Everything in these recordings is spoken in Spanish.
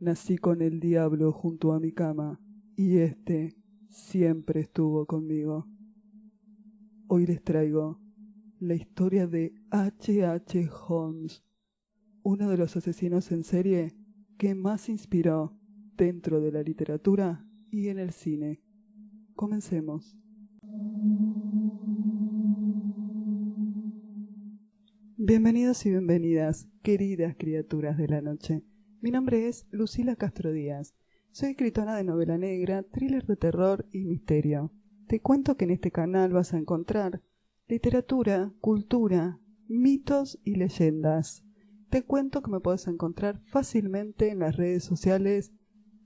Nací con el diablo junto a mi cama, y éste siempre estuvo conmigo. Hoy les traigo la historia de H.H. Holmes, uno de los asesinos en serie que más inspiró dentro de la literatura y en el cine. Comencemos. Bienvenidos y bienvenidas, queridas criaturas de la noche. Mi nombre es Lucila Castro Díaz. Soy escritora de novela negra, thriller de terror y misterio. Te cuento que en este canal vas a encontrar literatura, cultura, mitos y leyendas. Te cuento que me puedes encontrar fácilmente en las redes sociales,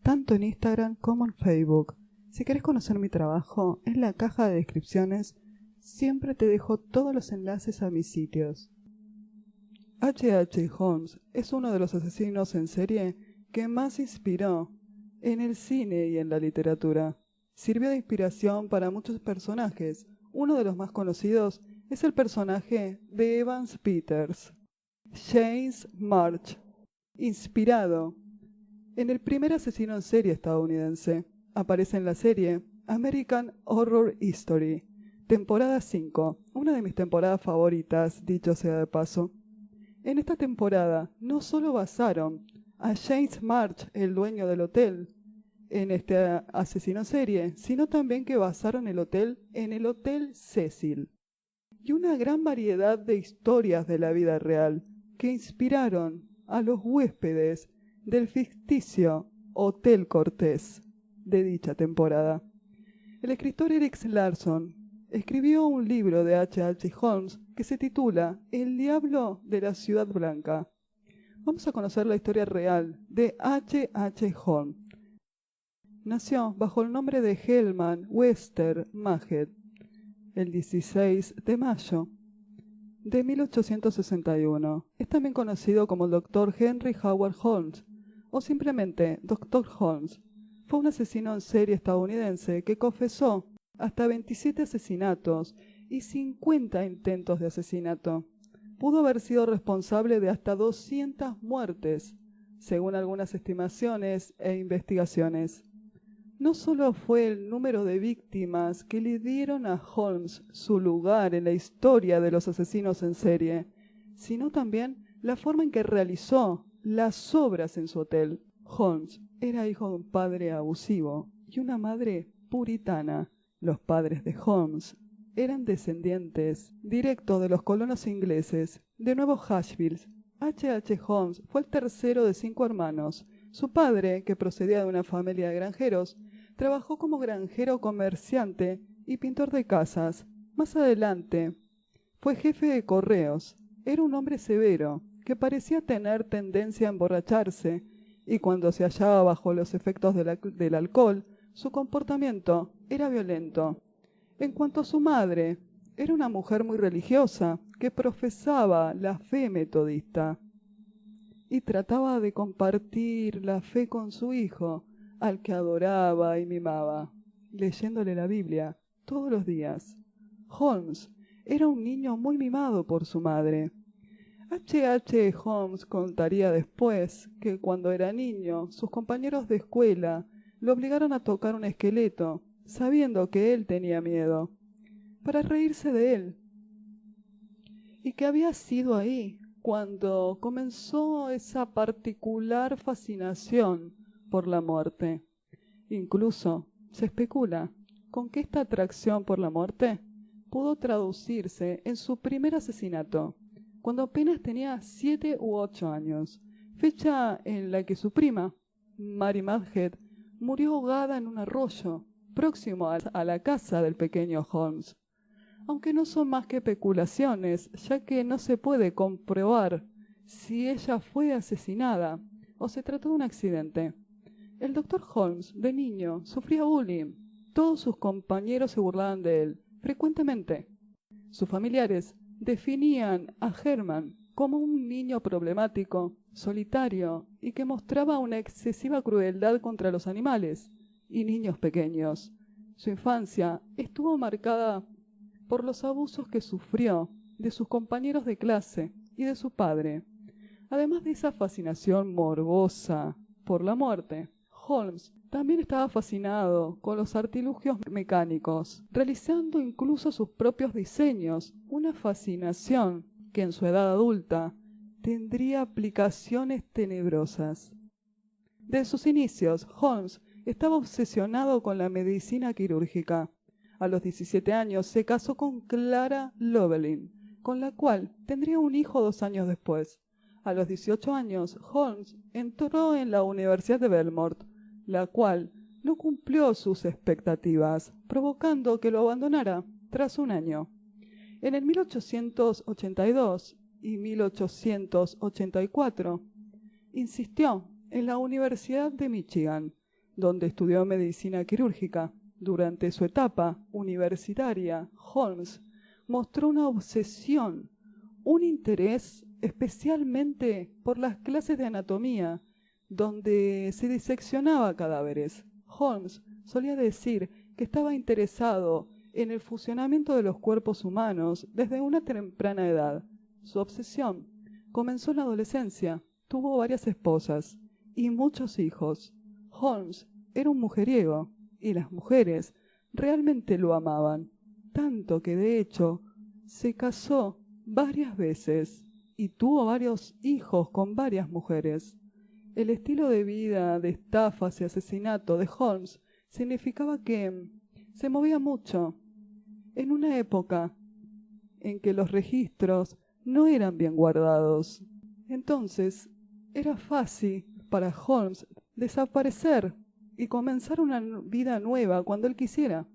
tanto en Instagram como en Facebook. Si querés conocer mi trabajo, en la caja de descripciones siempre te dejo todos los enlaces a mis sitios. H.H. Holmes es uno de los asesinos en serie que más inspiró en el cine y en la literatura. Sirvió de inspiración para muchos personajes. Uno de los más conocidos es el personaje de Evans Peters, James March, inspirado en el primer asesino en serie estadounidense. Aparece en la serie American Horror Story, temporada 5, una de mis temporadas favoritas, dicho sea de paso. En esta temporada no solo basaron a James March, el dueño del hotel, en este asesino en serie, sino también que basaron el hotel en el Hotel Cecil. Y una gran variedad de historias de la vida real que inspiraron a los huéspedes del ficticio Hotel Cortés de dicha temporada. El escritor Erik Larson escribió un libro de H.H. Holmes que se titula El Diablo de la Ciudad Blanca. Vamos a conocer la historia real de H.H. Holmes. Nació bajo el nombre de Hellman Wester Maged el 16 de mayo de 1861. Es también conocido como el Dr. Henry Howard Holmes o simplemente Dr. Holmes. Fue un asesino en serie estadounidense que confesó hasta 27 asesinatos y 50 intentos de asesinato. Pudo haber sido responsable de hasta 200 muertes, según algunas estimaciones e investigaciones. No solo fue el número de víctimas que le dieron a Holmes su lugar en la historia de los asesinos en serie, sino también la forma en que realizó las obras en su hotel. Holmes era hijo de un padre abusivo y una madre puritana. Los padres de Holmes eran descendientes directos de los colonos ingleses de Nuevo Asheville. H.H. Holmes fue el tercero de 5 hermanos. Su padre, que procedía de una familia de granjeros, trabajó como granjero comerciante y pintor de casas. Más adelante, fue jefe de correos. Era un hombre severo, que parecía tener tendencia a emborracharse, y cuando se hallaba bajo los efectos del alcohol, su comportamiento era violento. En cuanto a su madre, era una mujer muy religiosa que profesaba la fe metodista y trataba de compartir la fe con su hijo, al que adoraba y mimaba, leyéndole la Biblia todos los días. Holmes era un niño muy mimado por su madre. H.H. Holmes contaría después que cuando era niño, sus compañeros de escuela lo obligaron a tocar un esqueleto, sabiendo que él tenía miedo, para reírse de él, y que había sido ahí cuando comenzó esa particular fascinación por la muerte. Incluso se especula con que esta atracción por la muerte pudo traducirse en su primer asesinato, cuando apenas tenía 7 u 8 años, fecha en la que su prima, Mary Maged, murió ahogada en un arroyo próximo a la casa del pequeño Holmes. Aunque no son más que especulaciones, ya que no se puede comprobar si ella fue asesinada o se trató de un accidente. El Dr. Holmes, de niño, sufría bullying. Todos sus compañeros se burlaban de él, frecuentemente. Sus familiares definían a Herman como un niño problemático, solitario y que mostraba una excesiva crueldad contra los animales y niños pequeños. Su infancia estuvo marcada por los abusos que sufrió de sus compañeros de clase y de su padre, además de esa fascinación morbosa por la muerte. Holmes también estaba fascinado con los artilugios mecánicos, realizando incluso sus propios diseños, una fascinación que en su edad adulta tendría aplicaciones tenebrosas. Desde sus inicios, Holmes estaba obsesionado con la medicina quirúrgica. A los 17 años se casó con Clara Lovelin, con la cual tendría un hijo 2 años después. A los 18 años, Holmes entró en la Universidad de Belmont, la cual no cumplió sus expectativas, provocando que lo abandonara tras un año. En el 1882 y 1884 insistió en la Universidad de Michigan, donde estudió medicina quirúrgica. Durante su etapa universitaria, Holmes mostró una obsesión, un interés especialmente por las clases de anatomía, donde se diseccionaba cadáveres. Holmes solía decir que estaba interesado en el funcionamiento de los cuerpos humanos desde una temprana edad. Su obsesión comenzó en la adolescencia, tuvo varias esposas y muchos hijos. Holmes era un mujeriego y las mujeres realmente lo amaban, tanto que de hecho se casó varias veces y tuvo varios hijos con varias mujeres. El estilo de vida de estafas y asesinato de Holmes significaba que se movía mucho en una época en que los registros no eran bien guardados. Entonces, era fácil para Holmes desaparecer y comenzar una vida nueva cuando él quisiera.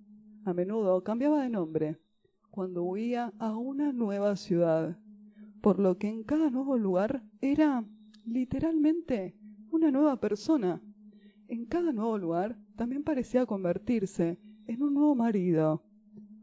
A menudo cambiaba de nombre cuando huía a una nueva ciudad, por lo que en cada nuevo lugar era literalmente una nueva persona. En cada nuevo lugar también parecía convertirse en un nuevo marido.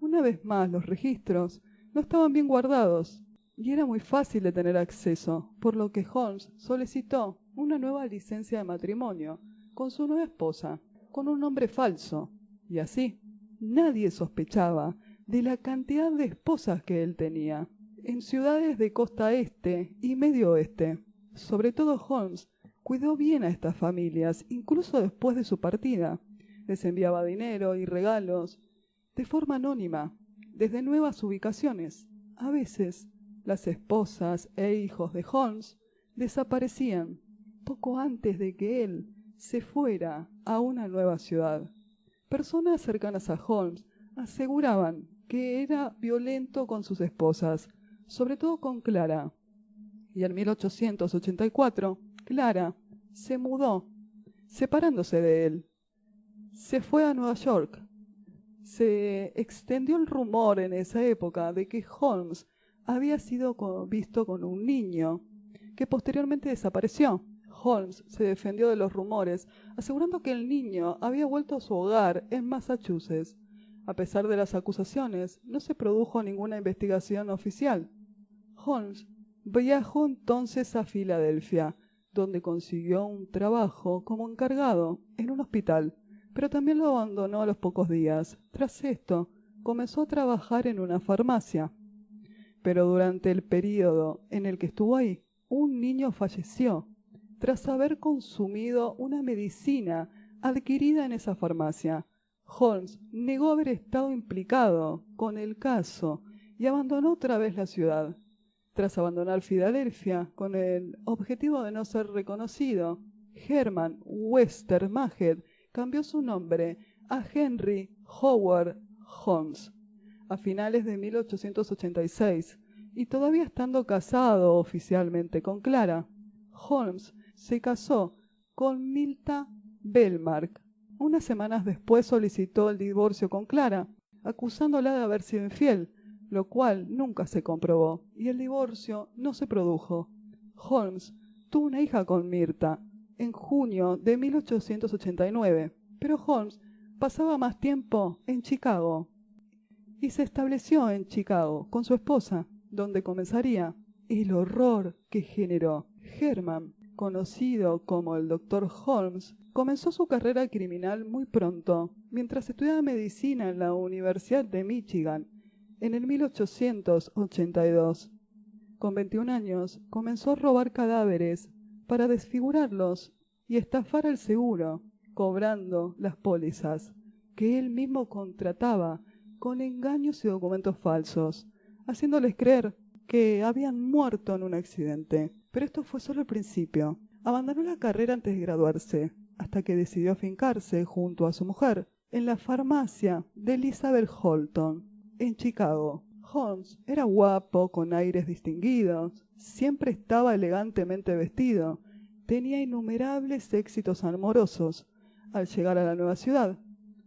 Una vez más, los registros no estaban bien guardados y era muy fácil de tener acceso, por lo que Holmes solicitó una nueva licencia de matrimonio con su nueva esposa, con un nombre falso, y así nadie sospechaba de la cantidad de esposas que él tenía, en ciudades de costa este y medio oeste. Sobre todo Holmes cuidó bien a estas familias, incluso después de su partida. Les enviaba dinero y regalos de forma anónima, desde nuevas ubicaciones. A veces, las esposas e hijos de Holmes desaparecían poco antes de que él se fuera a una nueva ciudad. Personas cercanas a Holmes aseguraban que era violento con sus esposas, sobre todo con Clara. Y en 1884, Clara se mudó, separándose de él. Se fue a Nueva York. Se extendió el rumor en esa época de que Holmes había sido visto con un niño, que posteriormente desapareció. Holmes se defendió de los rumores, asegurando que el niño había vuelto a su hogar en Massachusetts. A pesar de las acusaciones, no se produjo ninguna investigación oficial. Holmes viajó entonces a Filadelfia, donde consiguió un trabajo como encargado en un hospital, pero también lo abandonó a los pocos días. Tras esto, comenzó a trabajar en una farmacia. Pero durante el período en el que estuvo ahí, un niño falleció tras haber consumido una medicina adquirida en esa farmacia. Holmes negó haber estado implicado con el caso y abandonó otra vez la ciudad. Tras abandonar Filadelfia con el objetivo de no ser reconocido, Herman Webster Maget cambió su nombre a Henry Howard Holmes a finales de 1886, y todavía estando casado oficialmente con Clara, Holmes se casó con Milta Belmark. Unas semanas después solicitó el divorcio con Clara, acusándola de haber sido infiel, lo cual nunca se comprobó, y el divorcio no se produjo. Holmes tuvo una hija con Mirta en junio de 1889, pero Holmes pasaba más tiempo en Chicago y se estableció en Chicago con su esposa, donde comenzaría el horror que generó. Herman, conocido como el Dr. Holmes, comenzó su carrera criminal muy pronto, mientras estudiaba medicina en la Universidad de Michigan en el 1882. Con 21 años comenzó a robar cadáveres para desfigurarlos y estafar al seguro, cobrando las pólizas que él mismo contrataba con engaños y documentos falsos, haciéndoles creer que habían muerto en un accidente. Pero esto fue solo el principio. Abandonó la carrera antes de graduarse, hasta que decidió afincarse junto a su mujer en la farmacia de Elizabeth Holton, en Chicago. Holmes era guapo, con aires distinguidos, siempre estaba elegantemente vestido, tenía innumerables éxitos amorosos. Al llegar a la nueva ciudad,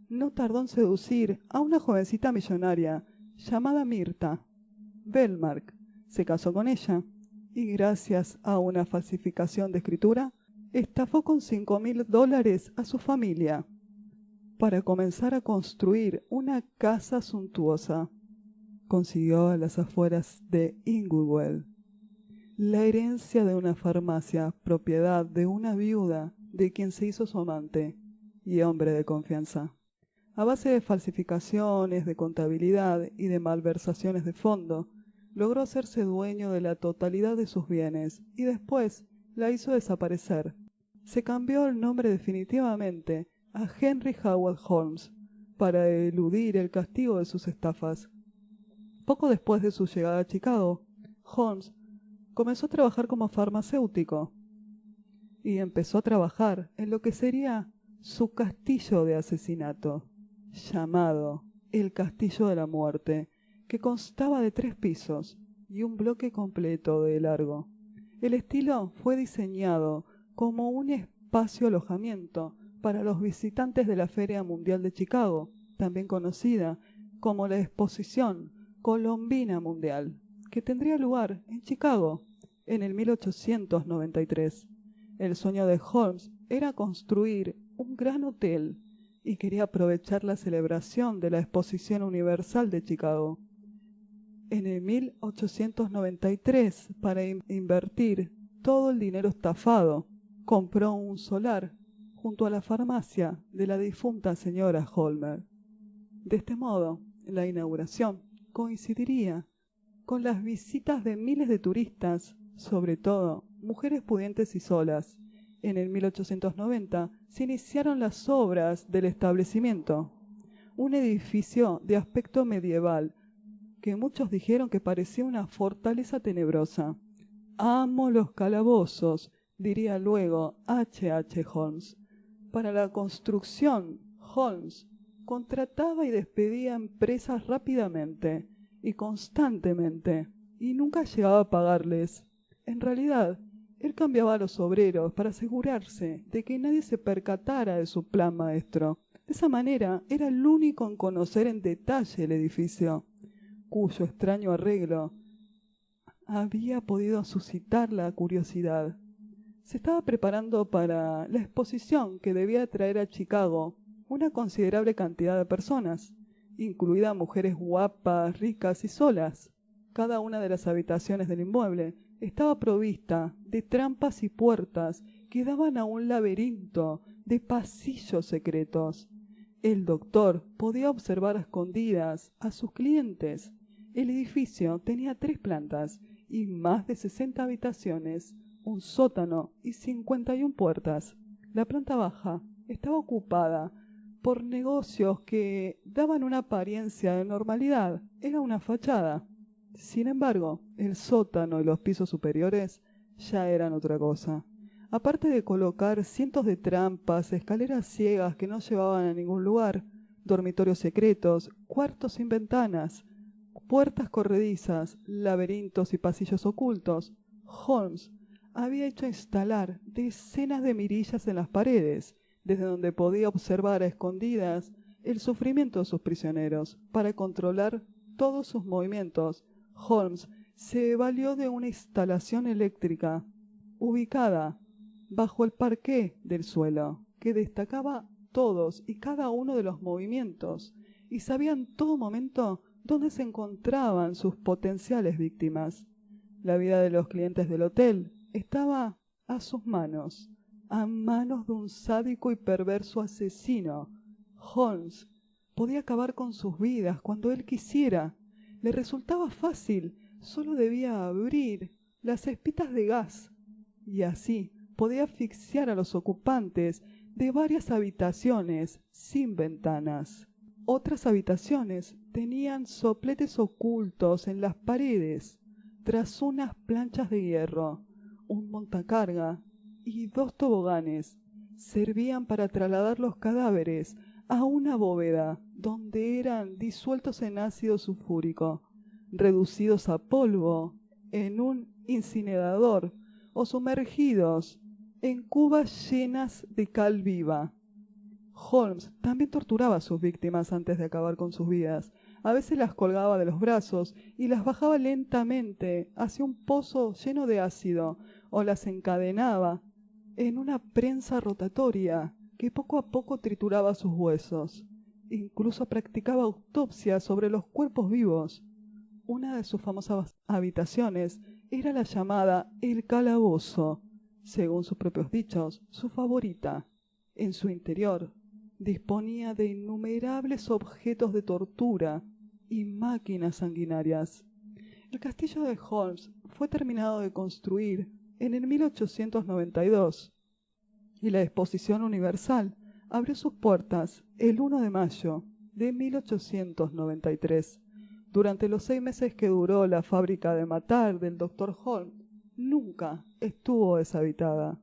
no tardó en seducir a una jovencita millonaria llamada Mirta Belmark. Se casó con ella y gracias a una falsificación de escritura, estafó con $5,000 a su familia para comenzar a construir una casa suntuosa. Consiguió a las afueras de Inglewood la herencia de una farmacia, propiedad de una viuda de quien se hizo su amante y hombre de confianza. A base de falsificaciones, de contabilidad y de malversaciones de fondo, logró hacerse dueño de la totalidad de sus bienes y después la hizo desaparecer. Se cambió el nombre definitivamente a Henry Howard Holmes para eludir el castigo de sus estafas. Poco después de su llegada a Chicago, Holmes comenzó a trabajar como farmacéutico y empezó a trabajar en lo que sería su castillo de asesinato, llamado el Castillo de la Muerte, que constaba de 3 pisos y un bloque completo de largo. El estilo fue diseñado como un espacio alojamiento para los visitantes de la Feria Mundial de Chicago, también conocida como la Exposición Colombina Mundial, que tendría lugar en Chicago en el 1893. El sueño de Holmes era construir un gran hotel y quería aprovechar la celebración de la Exposición Universal de Chicago. En el 1893, para invertir todo el dinero estafado, compró un solar junto a la farmacia de la difunta señora Holmes. De este modo, la inauguración coincidiría con las visitas de miles de turistas, sobre todo mujeres pudientes y solas. En el 1890 se iniciaron las obras del establecimiento, un edificio de aspecto medieval que muchos dijeron que parecía una fortaleza tenebrosa. «Amo los calabozos», diría luego H. Holmes. Para la construcción, Holmes contrataba y despedía empresas rápidamente y constantemente, y nunca llegaba a pagarles. En realidad, él cambiaba a los obreros para asegurarse de que nadie se percatara de su plan maestro. De esa manera, era el único en conocer en detalle el edificio, cuyo extraño arreglo había podido suscitar la curiosidad. Se estaba preparando para la exposición que debía traer a Chicago una considerable cantidad de personas, incluidas mujeres guapas, ricas y solas. Cada una de las habitaciones del inmueble estaba provista de trampas y puertas que daban a un laberinto de pasillos secretos. El doctor podía observar a escondidas a sus clientes. El edificio tenía 3 plantas y más de 60 habitaciones, un sótano y 51 puertas. La planta baja estaba ocupada por negocios que daban una apariencia de normalidad. Era una fachada. Sin embargo, el sótano y los pisos superiores ya eran otra cosa. Aparte de colocar cientos de trampas, escaleras ciegas que no llevaban a ningún lugar, dormitorios secretos, cuartos sin ventanas, puertas corredizas, laberintos y pasillos ocultos, Holmes había hecho instalar decenas de mirillas en las paredes, desde donde podía observar a escondidas el sufrimiento de sus prisioneros. Para controlar todos sus movimientos, Holmes se valió de una instalación eléctrica ubicada bajo el parqué del suelo, que destacaba todos y cada uno de los movimientos y sabía en todo momento dónde se encontraban sus potenciales víctimas. La vida de los clientes del hotel estaba a sus manos, a manos de un sádico y perverso asesino. Holmes podía acabar con sus vidas cuando él quisiera. Le resultaba fácil, solo debía abrir las espitas de gas y así podía asfixiar a los ocupantes de varias habitaciones sin ventanas. Otras habitaciones tenían sopletes ocultos en las paredes, tras unas planchas de hierro, un montacarga y 2 toboganes. Servían para trasladar los cadáveres a una bóveda donde eran disueltos en ácido sulfúrico, reducidos a polvo en un incinerador o sumergidos en cubas llenas de cal viva. Holmes también torturaba a sus víctimas antes de acabar con sus vidas. A veces las colgaba de los brazos y las bajaba lentamente hacia un pozo lleno de ácido, o las encadenaba en una prensa rotatoria que poco a poco trituraba sus huesos. Incluso practicaba autopsias sobre los cuerpos vivos. Una de sus famosas habitaciones era la llamada El Calabozo, según sus propios dichos, su favorita. En su interior disponía de innumerables objetos de tortura y máquinas sanguinarias. El castillo de Holmes fue terminado de construir en el 1892 y la Exposición Universal abrió sus puertas el 1 de mayo de 1893. Durante los 6 meses que duró la fábrica de matar del Dr. Holmes, nunca estuvo deshabitada.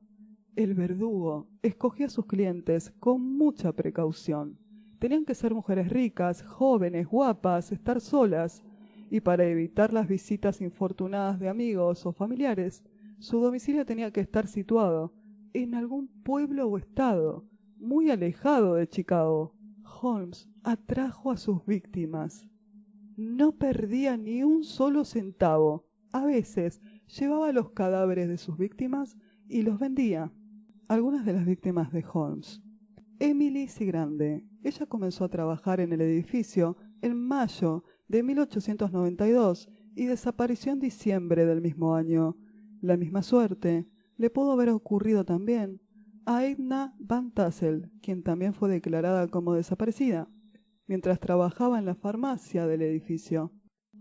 El verdugo escogía a sus clientes con mucha precaución. Tenían que ser mujeres ricas, jóvenes, guapas, estar solas, y para evitar las visitas infortunadas de amigos o familiares, su domicilio tenía que estar situado en algún pueblo o estado muy alejado de Chicago. Holmes atrajo a sus víctimas. No perdía ni un solo centavo. A veces llevaba los cadáveres de sus víctimas y los vendía. Algunas de las víctimas de Holmes. Emily Sigrande. Ella comenzó a trabajar en el edificio en mayo de 1892 y desapareció en diciembre del mismo año. La misma suerte le pudo haber ocurrido también a Edna Van Tassel, quien también fue declarada como desaparecida, mientras trabajaba en la farmacia del edificio.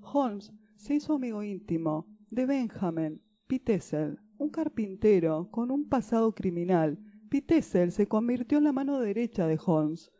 Holmes se hizo amigo íntimo de Benjamin Pitezel, un carpintero con un pasado criminal. Pitezel se convirtió en la mano derecha de Holmes,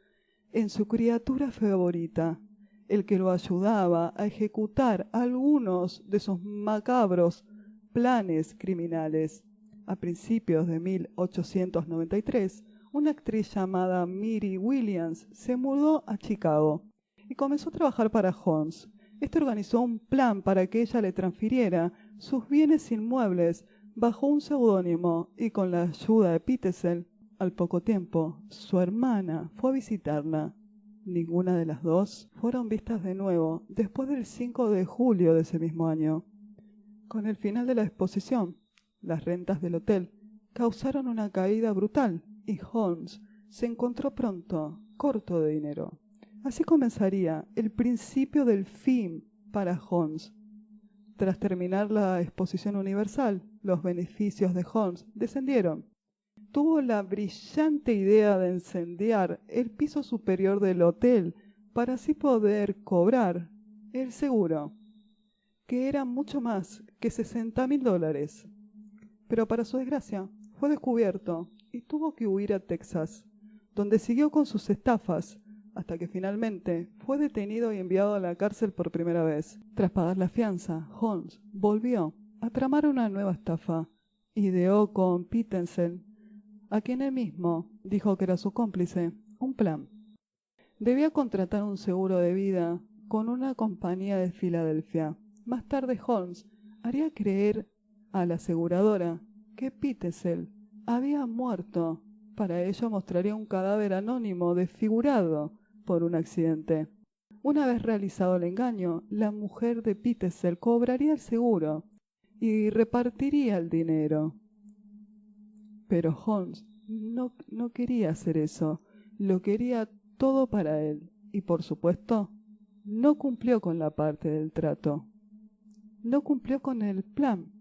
en su criatura favorita, el que lo ayudaba a ejecutar algunos de sus macabros planes criminales. A principios de 1893, una actriz llamada Mary Williams se mudó a Chicago y comenzó a trabajar para Holmes. Este organizó un plan para que ella le transfiriera sus bienes inmuebles bajo un seudónimo y con la ayuda de Pitezel. Al poco tiempo, su hermana fue a visitarla. Ninguna de las dos fueron vistas de nuevo después del 5 de julio de ese mismo año. Con el final de la exposición, las rentas del hotel causaron una caída brutal y Holmes se encontró pronto corto de dinero. Así comenzaría el principio del fin para Holmes. Tras terminar la exposición universal, los beneficios de Holmes descendieron. Tuvo la brillante idea de incendiar el piso superior del hotel para así poder cobrar el seguro, que era mucho más que $60,000. Pero para su desgracia fue descubierto y tuvo que huir a Texas, donde siguió con sus estafas hasta que finalmente fue detenido y enviado a la cárcel por primera vez. Tras pagar la fianza, Holmes volvió a tramar una nueva estafa. Ideó con Pitezel, a quien él mismo dijo que era su cómplice, un plan. Debía contratar un seguro de vida con una compañía de Filadelfia. Más tarde Holmes haría creer a la aseguradora que Pitezel había muerto. Para ello mostraría un cadáver anónimo desfigurado por un accidente. Una vez realizado el engaño, la mujer de Pitezel cobraría el seguro y repartiría el dinero. Pero Holmes no quería hacer eso, lo quería todo para él y, por supuesto, no cumplió con la parte del trato. No cumplió con el plan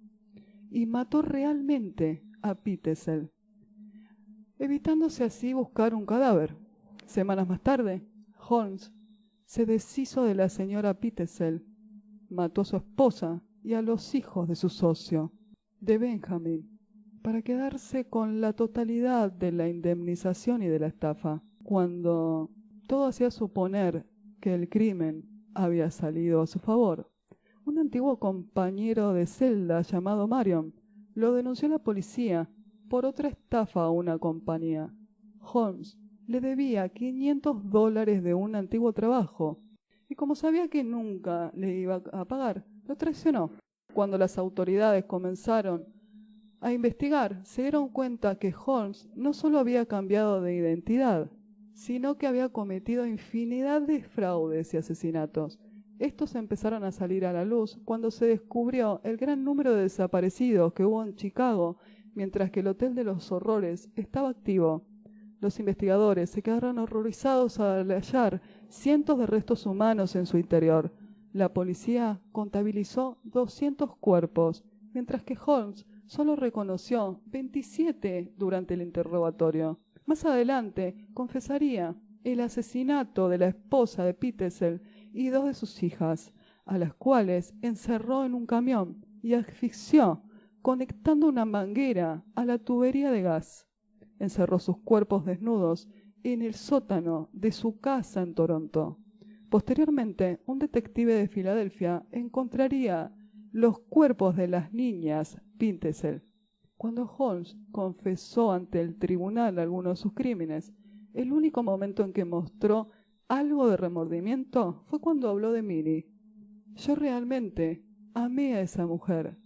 y mató realmente a Pitezel, evitándose así buscar un cadáver. Semanas más tarde, Holmes se deshizo de la señora Pitezel, mató a su esposa y a los hijos de su socio, de Benjamin. para quedarse con la totalidad de la indemnización y de la estafa, cuando todo hacía suponer que el crimen había salido a su favor. Un antiguo compañero de celda llamado Marion lo denunció a la policía por otra estafa a una compañía. Holmes le debía $500 de un antiguo trabajo y como sabía que nunca le iba a pagar, lo traicionó. Cuando las autoridades comenzaron a investigar, se dieron cuenta que Holmes no solo había cambiado de identidad, sino que había cometido infinidad de fraudes y asesinatos. Estos empezaron a salir a la luz cuando se descubrió el gran número de desaparecidos que hubo en Chicago, mientras que el Hotel de los Horrores estaba activo. Los investigadores se quedaron horrorizados al hallar cientos de restos humanos en su interior. La policía contabilizó 200 cuerpos, mientras que Holmes solo reconoció 27 durante el interrogatorio. Más adelante confesaría el asesinato de la esposa de Petersell y 2 de sus hijas, a las cuales encerró en un camión y asfixió, conectando una manguera a la tubería de gas. Encerró sus cuerpos desnudos en el sótano de su casa en Toronto. Posteriormente, un detective de Filadelfia encontraría los cuerpos de las niñas Petersell. Cuando Holmes confesó ante el tribunal algunos de sus crímenes, el único momento en que mostró algo de remordimiento fue cuando habló de Minnie. Yo realmente amé a esa mujer.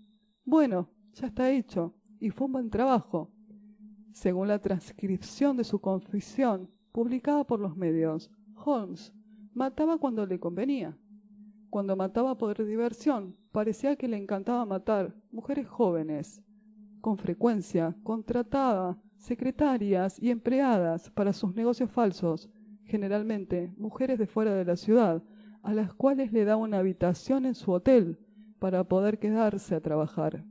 Bueno, ya está hecho, y fue un buen trabajo. Según la transcripción de su confesión, publicada por los medios, Holmes mataba cuando le convenía. Cuando mataba por diversión, parecía que le encantaba matar mujeres jóvenes. Con frecuencia contrataba secretarias y empleadas para sus negocios falsos, generalmente mujeres de fuera de la ciudad, a las cuales le daba una habitación en su hotel para poder quedarse a trabajar.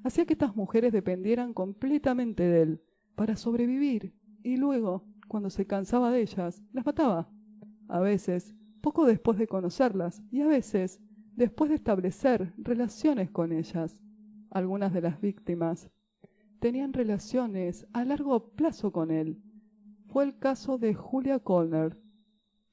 Hacía que estas mujeres dependieran completamente de él para sobrevivir y luego, cuando se cansaba de ellas, las mataba. A veces, poco después de conocerlas y a veces después de establecer relaciones con ellas. Algunas de las víctimas tenían relaciones a largo plazo con él. Fue el caso de Julia Colner.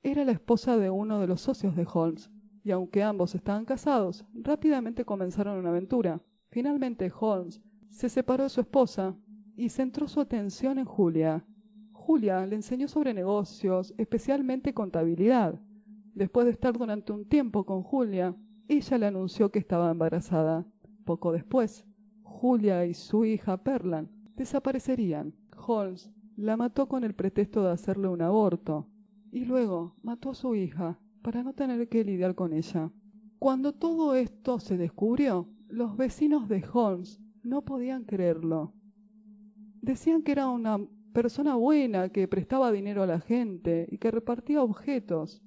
Era la esposa de uno de los socios de Holmes, y aunque ambos estaban casados, rápidamente comenzaron una aventura. Finalmente Holmes se separó de su esposa y centró su atención en Julia. Julia le enseñó sobre negocios, especialmente contabilidad. Después de estar durante un tiempo con Julia, ella le anunció que estaba embarazada. Poco después, Julia y su hija Perlan desaparecerían. Holmes la mató con el pretexto de hacerle un aborto y luego mató a su hija para no tener que lidiar con ella. Cuando todo esto se descubrió, los vecinos de Holmes no podían creerlo. Decían que era una persona buena, que prestaba dinero a la gente y que repartía objetos.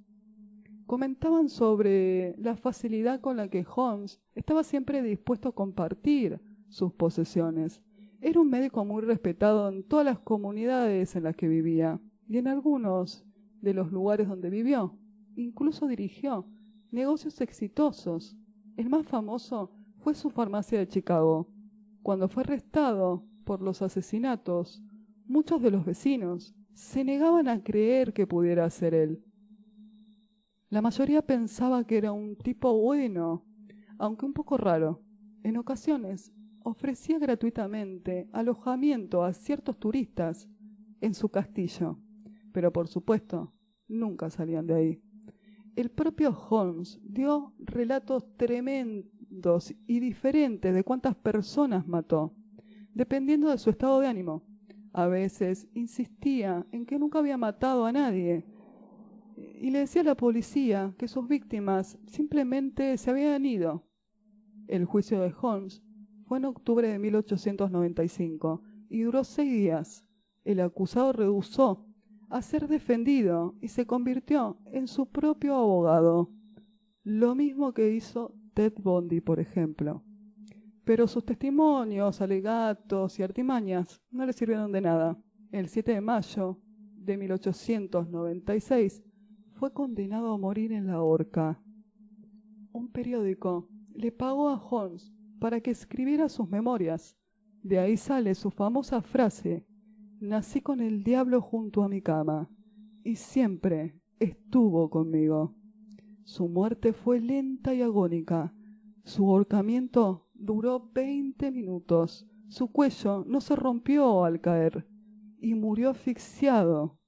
Comentaban sobre la facilidad con la que Holmes estaba siempre dispuesto a compartir sus posesiones. Era un médico muy respetado en todas las comunidades en las que vivía y en algunos de los lugares donde vivió. Incluso dirigió negocios exitosos. El más famoso fue su farmacia de Chicago. Cuando fue arrestado por los asesinatos, muchos de los vecinos se negaban a creer que pudiera ser él. La mayoría pensaba que era un tipo bueno, aunque un poco raro. En ocasiones ofrecía gratuitamente alojamiento a ciertos turistas en su castillo, pero por supuesto nunca salían de ahí. El propio Holmes dio relatos tremendos y diferentes de cuántas personas mató, dependiendo de su estado de ánimo. A veces insistía en que nunca había matado a nadie y le decía a la policía que sus víctimas simplemente se habían ido. El juicio de Holmes fue en octubre de 1895 y duró 6 días. El acusado rehusó a ser defendido y se convirtió en su propio abogado, lo mismo que hizo Ted Bundy, por ejemplo. Pero sus testimonios, alegatos y artimañas no le sirvieron de nada. El 7 de mayo de 1896 fue condenado a morir en la horca. Un periódico le pagó a Holmes para que escribiera sus memorias. De ahí sale su famosa frase: nací con el diablo junto a mi cama, y siempre estuvo conmigo. Su muerte fue lenta y agónica. Su ahorcamiento duró 20 minutos. Su cuello no se rompió al caer, y murió asfixiado.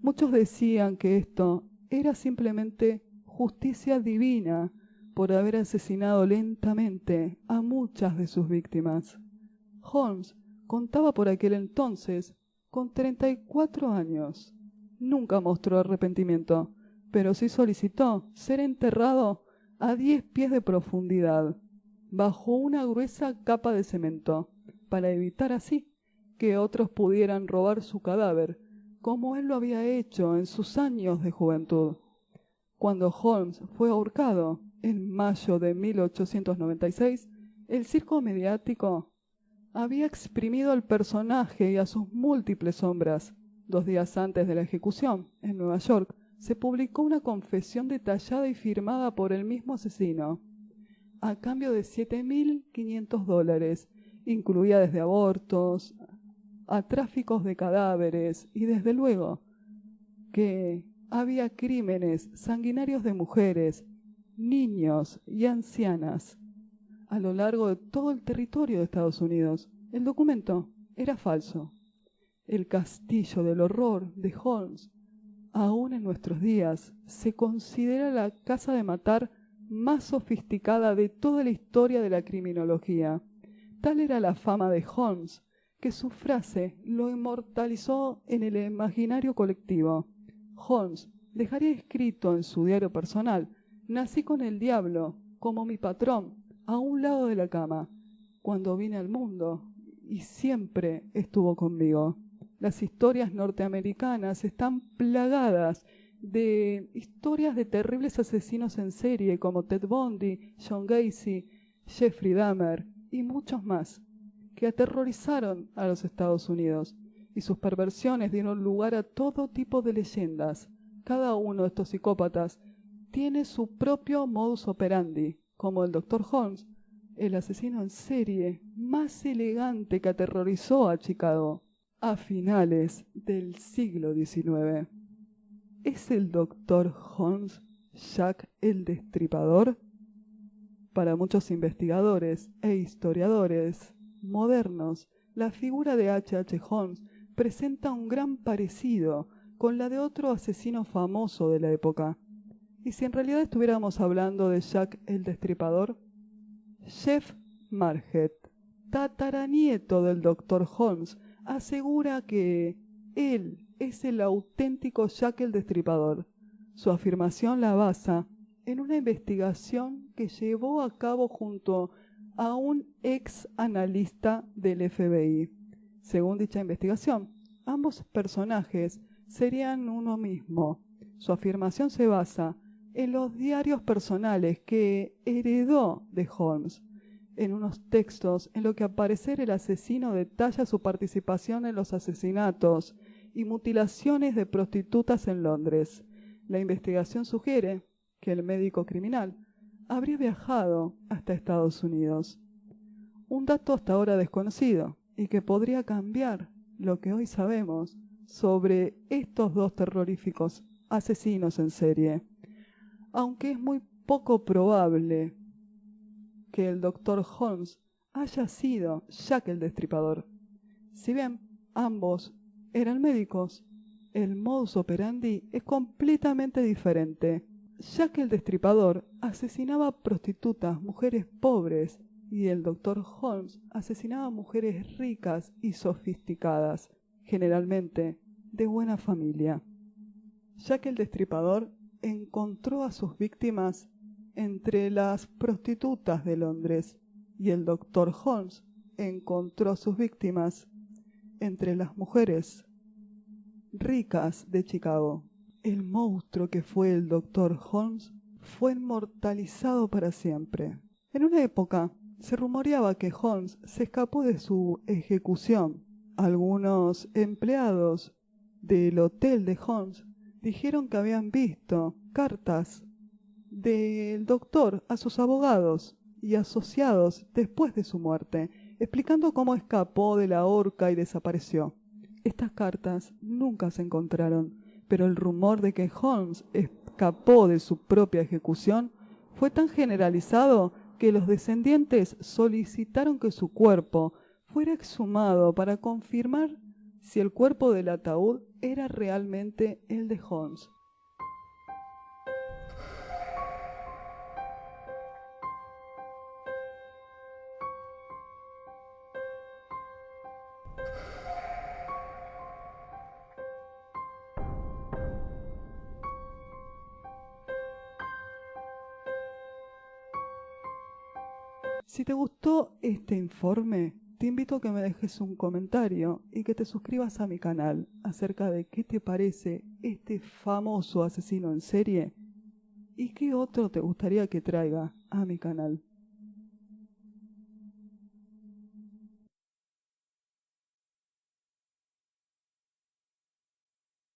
Muchos decían que esto era simplemente justicia divina por haber asesinado lentamente a muchas de sus víctimas. Holmes contaba por aquel entonces con 34 años. Nunca mostró arrepentimiento, pero sí solicitó ser enterrado a 10 pies de profundidad, bajo una gruesa capa de cemento, para evitar así que otros pudieran robar su cadáver, como él lo había hecho en sus años de juventud. Cuando Holmes fue ahorcado en mayo de 1896, el circo mediático había exprimido al personaje y a sus múltiples sombras. 2 días antes de la ejecución, en Nueva York, se publicó una confesión detallada y firmada por el mismo asesino, a cambio de $7.500, incluía desde abortos a tráficos de cadáveres y desde luego que había crímenes sanguinarios de mujeres, niños y ancianas a lo largo de todo el territorio de Estados Unidos. El documento era falso. El castillo del horror de Holmes, aún en nuestros días, se considera la casa de matar más sofisticada de toda la historia de la criminología. Tal era la fama de Holmes, que su frase lo inmortalizó en el imaginario colectivo. Holmes dejaría escrito en su diario personal: nací con el diablo, como mi patrón, a un lado de la cama, cuando vine al mundo, y siempre estuvo conmigo. Las historias norteamericanas están plagadas de historias de terribles asesinos en serie como Ted Bundy, John Gacy, Jeffrey Dahmer y muchos más, que aterrorizaron a los Estados Unidos, y sus perversiones dieron lugar a todo tipo de leyendas. Cada uno de estos psicópatas tiene su propio modus operandi, como el Dr. Holmes, el asesino en serie más elegante que aterrorizó a Chicago a finales del siglo XIX. ¿Es el Dr. Holmes Jack el Destripador? Para muchos investigadores e historiadores modernos, la figura de H.H. Holmes presenta un gran parecido con la de otro asesino famoso de la época. ¿Y si en realidad estuviéramos hablando de Jack el Destripador? Jeff Marget, tataranieto del Dr. Holmes, asegura que él es el auténtico Jack el Destripador. Su afirmación la basa en una investigación que llevó a cabo junto a un ex analista del FBI. Según dicha investigación, ambos personajes serían uno mismo. Su afirmación se basa en los diarios personales que heredó de Holmes. En unos textos en los que al parecer el asesino detalla su participación en los asesinatos y mutilaciones de prostitutas en Londres. La investigación sugiere que el médico criminal habría viajado hasta Estados Unidos. Un dato hasta ahora desconocido y que podría cambiar lo que hoy sabemos sobre estos dos terroríficos asesinos en serie. Aunque es muy poco probable que el Dr. Holmes haya sido Jack el Destripador. Si bien ambos eran médicos, el modus operandi es completamente diferente. Jack el Destripador asesinaba prostitutas, mujeres pobres, y el Dr. Holmes asesinaba mujeres ricas y sofisticadas, generalmente de buena familia. Jack el Destripador encontró a sus víctimas entre las prostitutas de Londres, y el Dr. Holmes encontró a sus víctimas entre las mujeres ricas de Chicago. El monstruo que fue el Dr. Holmes fue inmortalizado para siempre. En una época se rumoreaba que Holmes se escapó de su ejecución. Algunos empleados del hotel de Holmes dijeron que habían visto cartas del doctor a sus abogados y asociados después de su muerte, explicando cómo escapó de la horca y desapareció. Estas cartas nunca se encontraron, pero el rumor de que Holmes escapó de su propia ejecución fue tan generalizado que los descendientes solicitaron que su cuerpo fuera exhumado para confirmar si el cuerpo del ataúd era realmente el de Holmes. Si te gustó este informe, te invito a que me dejes un comentario y que te suscribas a mi canal acerca de qué te parece este famoso asesino en serie y qué otro te gustaría que traiga a mi canal.